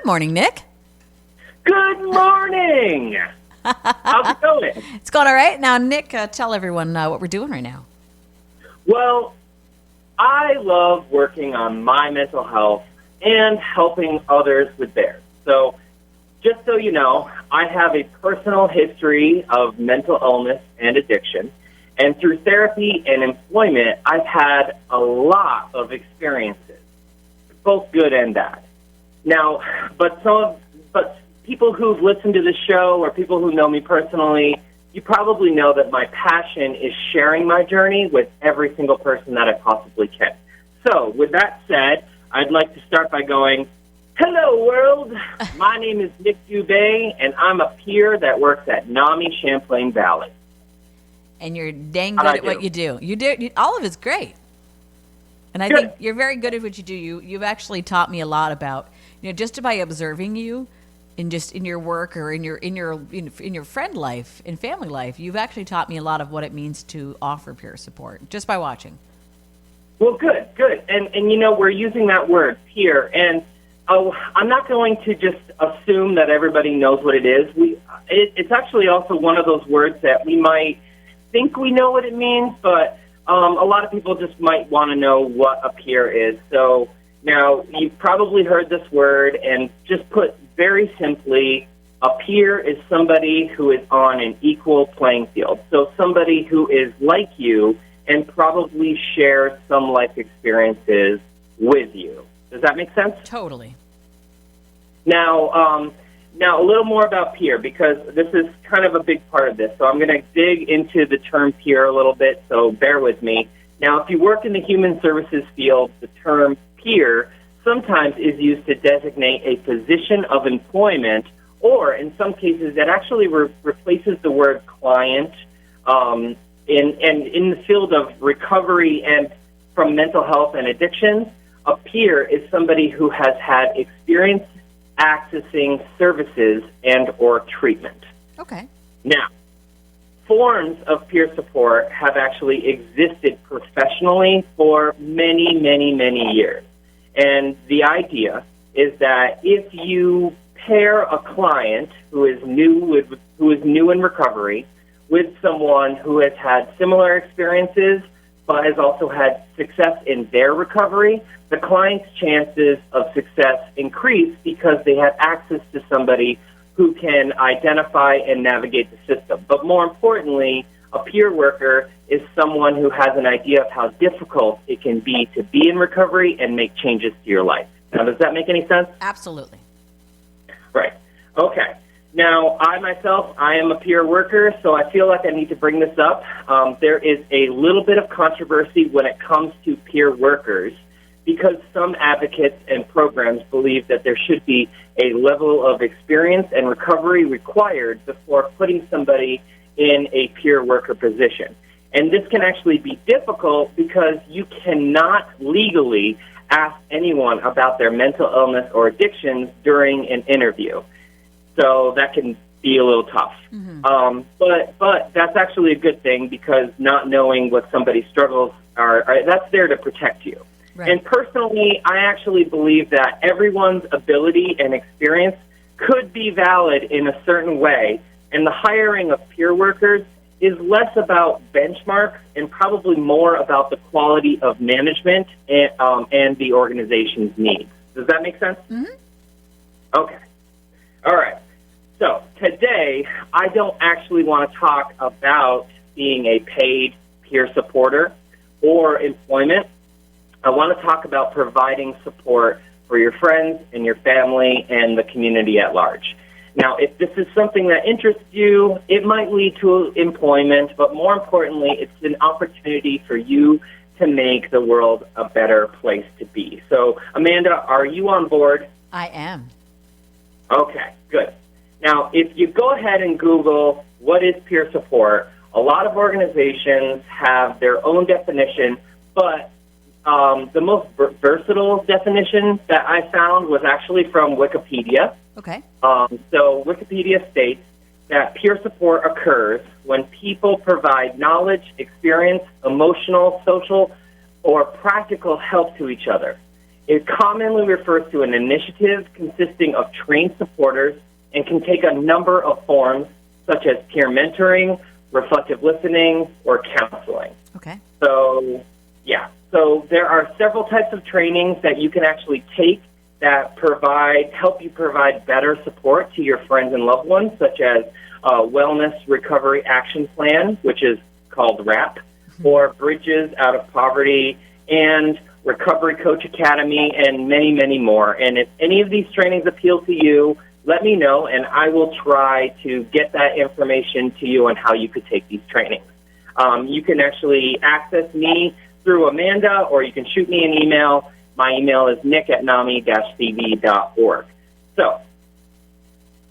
morning, Nick. Good morning. How's it going? It's going all right. Now, Nick, tell everyone what we're doing right now. Well, I love working on my mental health and helping others with theirs. So, just so you know, I have a personal history of mental illness and addiction. And through therapy and employment, I've had a lot of experiences, both good and bad. Now, but people who've listened to the show or people who know me personally, you probably know that my passion is sharing my journey with every single person that I possibly can. So, with that said, I'd like to start by going, hello, world. My name is Nick Dubé, and I'm a peer that works at NAMI Champlain Valley. And you're dang good at what you do. All of it's great. And I think you're very good at what you do. You've actually taught me a lot about, just by observing you in your work or in your friend life, in family life, you've actually taught me a lot of what it means to offer peer support just by watching. Well, good. And we're using that word, peer, and I'm not going to just assume that everybody knows what it is. It's actually also one of those words that we might think we know what it means, but a lot of people just might want to know what a peer is. So now you've probably heard this word, and just put very simply, a peer is somebody who is on an equal playing field. So somebody who is like you and probably shares some life experiences with you. Does that make sense? Totally. Now, a little more about peer, because this is kind of a big part of this. So I'm going to dig into the term peer a little bit, so bear with me. Now, if you work in the human services field, the term peer sometimes is used to designate a position of employment, or in some cases, that actually replaces the word client. In the field of recovery and from mental health and addictions, a peer is somebody who has had experience accessing services and or treatment. Okay. Now, forms of peer support have actually existed professionally for many, many, many years. And the idea is that if you pair a client who is new in recovery with someone who has had similar experiences but has also had success in their recovery, the client's chances of success increase because they have access to somebody who can identify and navigate the system. But more importantly, a peer worker is someone who has an idea of how difficult it can be to be in recovery and make changes to your life. Now, does that make any sense? Absolutely. Right. Okay. Now, I am a peer worker, so I feel like I need to bring this up. There is a little bit of controversy when it comes to peer workers because some advocates and programs believe that there should be a level of experience and recovery required before putting somebody in a peer worker position. And this can actually be difficult because you cannot legally ask anyone about their mental illness or addictions during an interview. So that can be a little tough. Mm-hmm. But that's actually a good thing because not knowing what somebody's struggles are that's there to protect you. Right. And personally, I actually believe that everyone's ability and experience could be valid in a certain way, and the hiring of peer workers is less about benchmarks and probably more about the quality of management and the organization's needs. Does that make sense? Mm-hmm. Okay. All right. So today, I don't actually want to talk about being a paid peer supporter or employment. I want to talk about providing support for your friends and your family and the community at large. Now, if this is something that interests you, it might lead to employment, but more importantly, it's an opportunity for you to make the world a better place to be. So, Amanda, are you on board? I am. Okay, good. Now, if you go ahead and Google what is peer support, a lot of organizations have their own definition, but the most versatile definition that I found was actually from Wikipedia. Okay. So Wikipedia states that peer support occurs when people provide knowledge, experience, emotional, social, or practical help to each other. It commonly refers to an initiative consisting of trained supporters and can take a number of forms, such as peer mentoring, reflective listening, or counseling. Okay. So, yeah. So there are several types of trainings that you can actually take that help you provide better support to your friends and loved ones, such as Wellness Recovery Action Plan, which is called WRAP, or Bridges Out of Poverty, and Recovery Coach Academy, and many, many more. And if any of these trainings appeal to you, let me know, and I will try to get that information to you on how you could take these trainings. You can actually access me through Amanda, or you can shoot me an email. My email is nick@nami-cv.org. So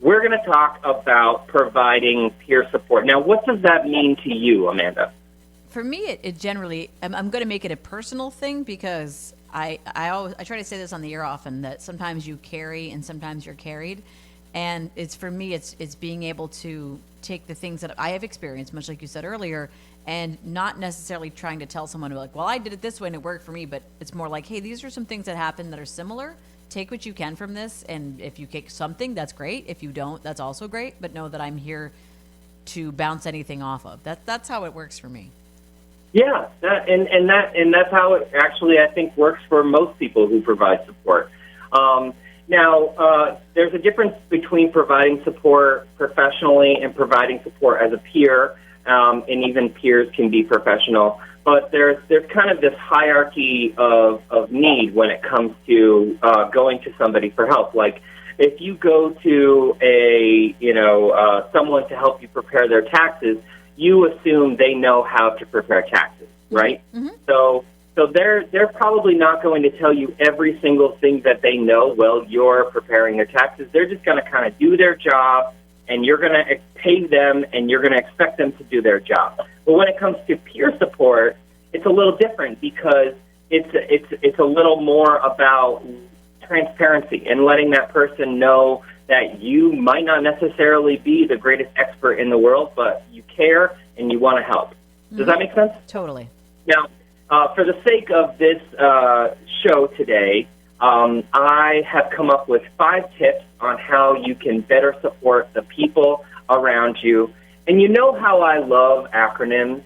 we're going to talk about providing peer support. Now, what does that mean to you, Amanda? For me, it generally, I'm going to make it a personal thing, because I try to say this on the air often, that sometimes you carry and sometimes you're carried. And for me, it's being able to take the things that I have experienced, much like you said earlier, and not necessarily trying to tell someone, like, well, I did it this way and it worked for me, but it's more like, hey, these are some things that happen that are similar. Take what you can from this, and if you take something, that's great. If you don't, that's also great. But know that I'm here to bounce anything off of. That's how it works for me. Yeah, that's how it actually, I think, works for most people who provide support. Now, there's a difference between providing support professionally and providing support as a peer, and even peers can be professional. But there's kind of this hierarchy of need when it comes to going to somebody for help. Like, if you go to someone to help you prepare their taxes, you assume they know how to prepare taxes, right? Mm-hmm. So they're probably not going to tell you every single thing that they know while you're preparing their taxes. They're just going to kind of do their job, and you're going to pay them, and you're going to expect them to do their job. But when it comes to peer support, it's a little different, because it's a little more about transparency and letting that person know that you might not necessarily be the greatest expert in the world, but you care and you want to help. Does that make sense? Totally. Now, for the sake of this show today, I have come up with 5 tips on how you can better support the people around you. And you know how I love acronyms,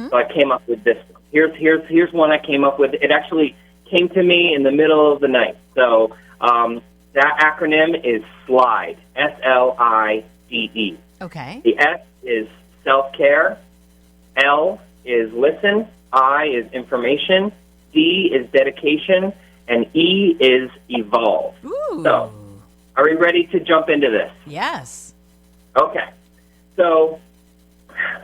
so I came up with this one. Here's one I came up with. It actually came to me in the middle of the night. So that acronym is SLIDE, SLIDE. Okay. The S is self-care, L is listen, I is information, D is dedication, and E is evolve. Ooh. So, are we ready to jump into this? Yes. Okay. So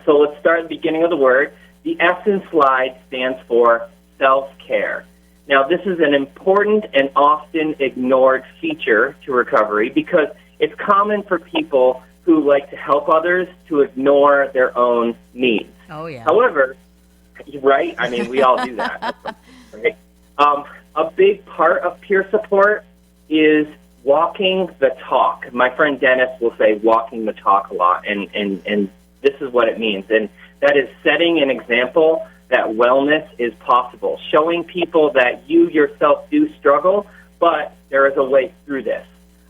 let's start at the beginning of the word. The S in SLIDE stands for self-care. Now, this is an important and often ignored feature to recovery, because it's common for people who like to help others to ignore their own needs. Oh, yeah. However, right? I mean, we all do that. Right? A big part of peer support is walking the talk. My friend Dennis will say walking the talk a lot, and this is what it means. And that is setting an example that wellness is possible, showing people that you yourself do struggle, but there is a way through this.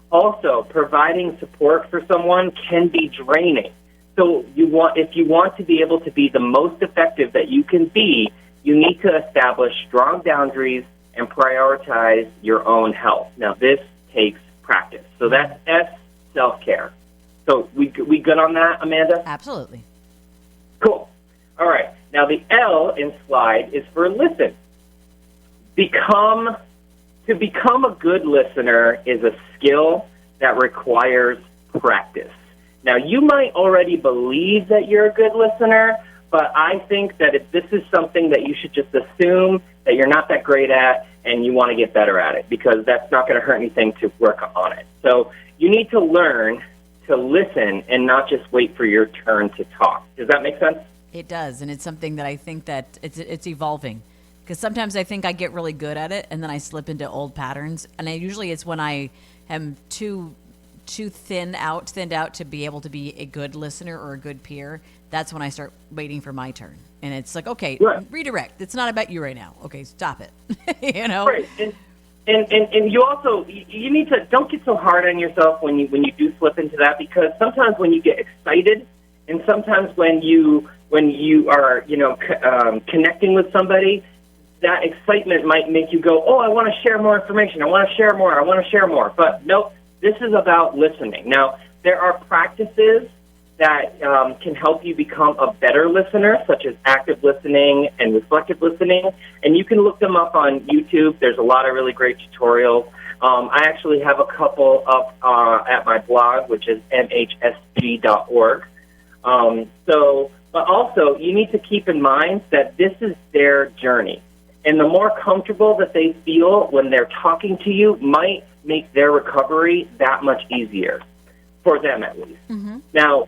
Also, providing support for someone can be draining. So if you want to be able to be the most effective that you can be, you need to establish strong boundaries and prioritize your own health. Now, this takes practice. So that's S, self-care. So we good on that, Amanda? Absolutely. Cool. All right. Now, the L in SLIDE is for listen. To become a good listener is a skill that requires practice. Now, you might already believe that you're a good listener, but I think that if this is something that you should just assume that you're not that great at and you want to get better at it, because that's not going to hurt anything to work on it. So you need to learn to listen and not just wait for your turn to talk. Does that make sense? It does, and it's something that I think that it's evolving. Because sometimes I think I get really good at it, and then I slip into old patterns. And usually it's when I am too thinned out to be able to be a good listener or a good peer. That's when I start waiting for my turn. And it's like, okay, right. Redirect. It's not about you right now. Okay, stop it. You know? Right. And you also you need to don't get so hard on yourself when you do slip into that, because sometimes when you get excited, and sometimes when you are connecting with somebody, that excitement might make you go, oh, I want to share more information, I want to share more. But nope, this is about listening. Now, there are practices that can help you become a better listener, such as active listening and reflective listening, and you can look them up on YouTube. There's a lot of really great tutorials. I actually have a couple up at my blog, which is mhsg.org. But also, you need to keep in mind that this is their journey, and the more comfortable that they feel when they're talking to you might make their recovery that much easier. For them, at least. Mm-hmm. Now,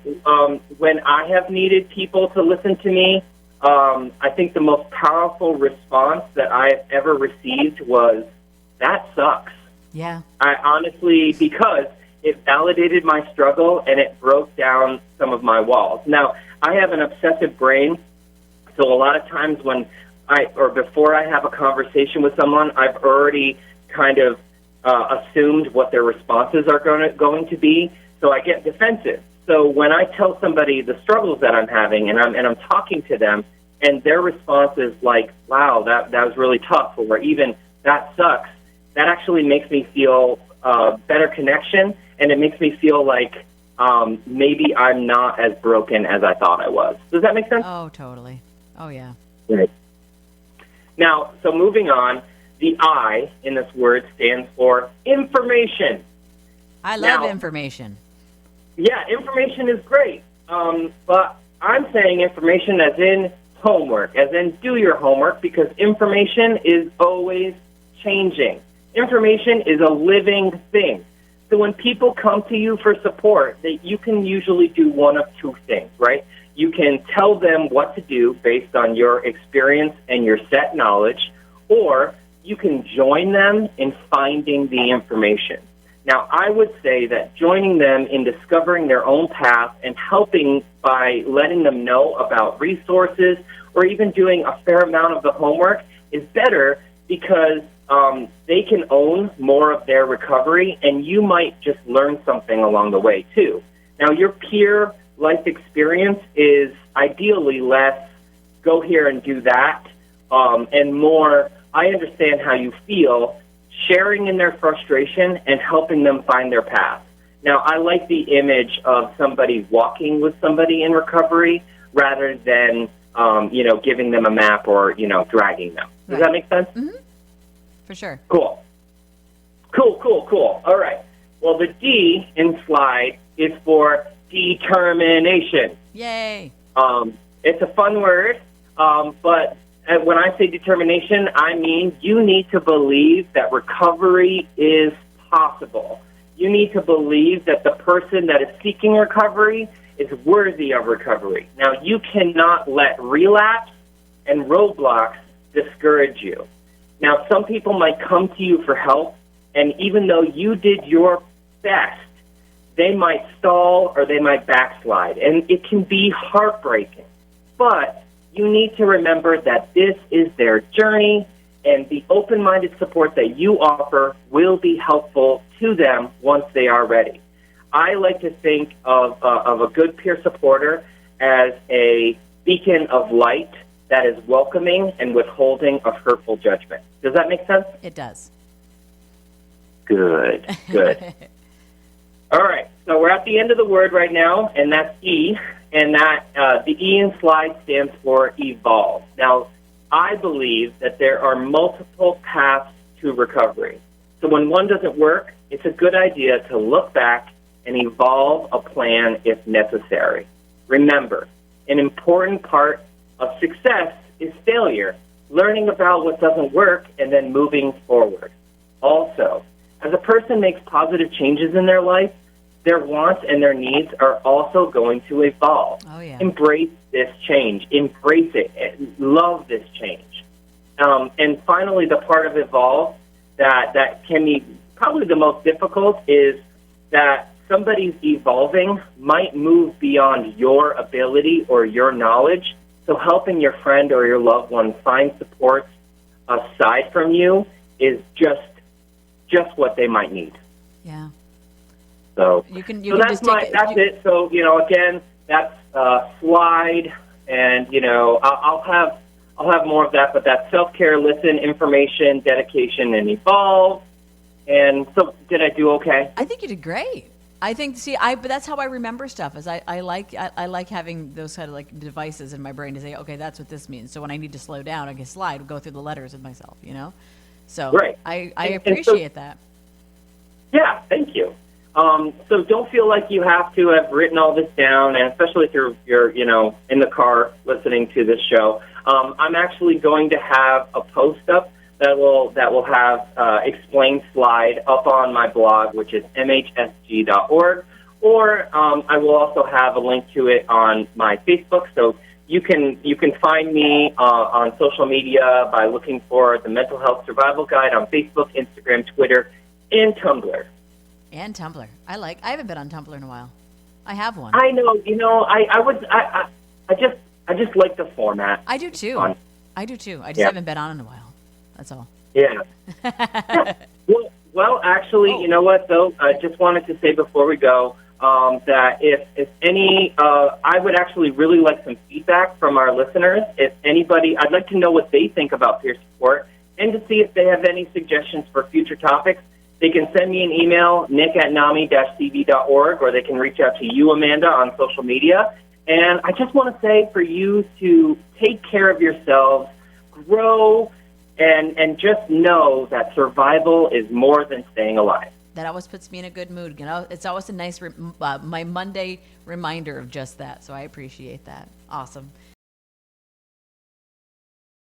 when I have needed people to listen to me, I think the most powerful response that I've ever received was, that sucks. Yeah. I honestly, because it validated my struggle and it broke down some of my walls. Now, I have an obsessive brain, so a lot of times when before I have a conversation with someone, I've already kind of assumed what their responses are going to be. So I get defensive. So when I tell somebody the struggles that I'm having, and I'm talking to them, and their response is like, "Wow, that was really tough," or even "That sucks," that actually makes me feel better connection, and it makes me feel like maybe I'm not as broken as I thought I was. Does that make sense? Oh, totally. Oh, yeah. Right. Now, so moving on, the I in this word stands for information. I love information. Yeah, information is great, but I'm saying information as in homework, as in do your homework, because information is always changing. Information is a living thing. So when people come to you for support, you can usually do one of two things, right? You can tell them what to do based on your experience and your set knowledge, or you can join them in finding the information. Now, I would say that joining them in discovering their own path and helping by letting them know about resources or even doing a fair amount of the homework is better, because they can own more of their recovery, and you might just learn something along the way, too. Now, your peer life experience is ideally less, go here and do that, and more, I understand how you feel, sharing in their frustration and helping them find their path. Now, I like the image of somebody walking with somebody in recovery rather than, giving them a map or, dragging them. Does that make sense? Mm-hmm. For sure. Cool. All right. Well, the D in slide is for determination. Yay. It's a fun word, but when I say determination, I mean you need to believe that recovery is possible. You need to believe that the person that is seeking recovery is worthy of recovery. Now, you cannot let relapse and roadblocks discourage you. Now, some people might come to you for help, and even though you did your best, they might stall or they might backslide, and it can be heartbreaking. But you need to remember that this is their journey, and the open-minded support that you offer will be helpful to them once they are ready. I like to think of a good peer supporter as a beacon of light that is welcoming and withholding of hurtful judgment. Does that make sense? It does. Good. All right, so we're at the end of the word right now, and that's E, and that the E in slide stands for evolve. Now, I believe that there are multiple paths to recovery. So when one doesn't work, it's a good idea to look back and evolve a plan if necessary. Remember, an important part of success is failure, learning about what doesn't work and then moving forward. Also, as a person makes positive changes in their life, their wants and their needs are also going to evolve. Oh, yeah. Embrace this change. Embrace it. Love this change. And finally, the part of evolve that can be probably the most difficult is that somebody's evolving might move beyond your ability or your knowledge. So helping your friend or your loved one find support aside from you is just just what they might need. Yeah. So you can that's just take that's it. So, again, that's slide, and, I'll have more of that, but that's self-care, listen, information, dedication, and evolve. And so did I do okay? I think you did great. I think, but that's how I remember stuff. Is I like having those kind of like devices in my brain to say, okay, that's what this means. So when I need to slow down, I can slide, go through the letters with myself. So right. I appreciate that. Yeah, thank you. So don't feel like you have to have written all this down, and especially if you're in the car listening to this show. I'm actually going to have a post up that will have explained slide up on my blog, which is mhsg.org, or I will also have a link to it on my Facebook. So you can find me on social media by looking for the Mental Health Survival Guide on Facebook, Instagram, Twitter, and Tumblr. And Tumblr. I haven't been on Tumblr in a while. I have one. I know. I just like the format. I do too. I just haven't been on in a while. That's all. Yeah. Yeah. Well, actually, You know what, though? I just wanted to say before we go that if any, I would actually really like some feedback from our listeners. If anybody, I'd like to know what they think about peer support, and to see if they have any suggestions for future topics. They can send me an email, nick@nami-cv.org, or they can reach out to you, Amanda, on social media. And I just want to say for you to take care of yourselves, grow, and just know that survival is more than staying alive. That always puts me in a good mood. It's always a nice, my Monday reminder of just that. So I appreciate that. Awesome.